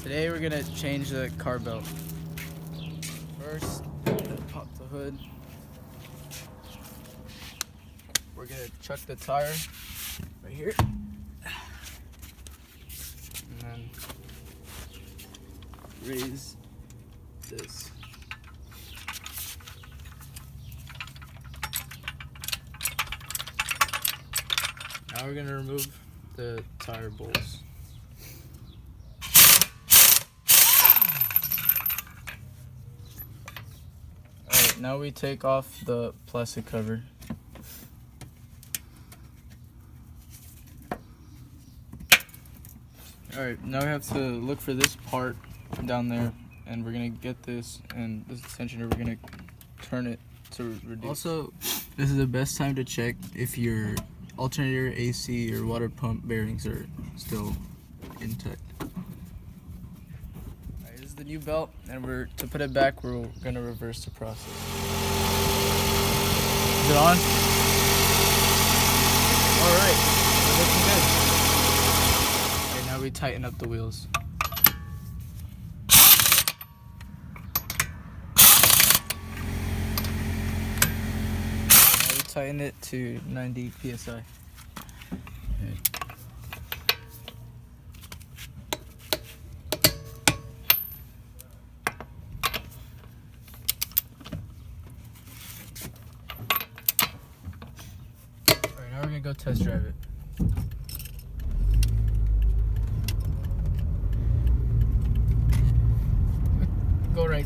Today we're gonna change the car belt. First, pop the hood. We're gonna chuck the tire right here. And then raise this. Now we're gonna remove the tire bolts. Alright, now we take off the plastic cover. Alright, now we have to look for this part down there, and we're gonna get this, and this tensioner, we're gonna turn it to reduce. Also, this is the best time to check if your alternator, AC, or water pump bearings are still intact. Alright, this is the new belt, and to put it back, we're gonna reverse the process. Is it on? Alright, we're looking good. Okay, now we tighten up the wheels. Now we tighten it to 90 psi. Okay. Alright, now we're gonna go test drive it. Go right.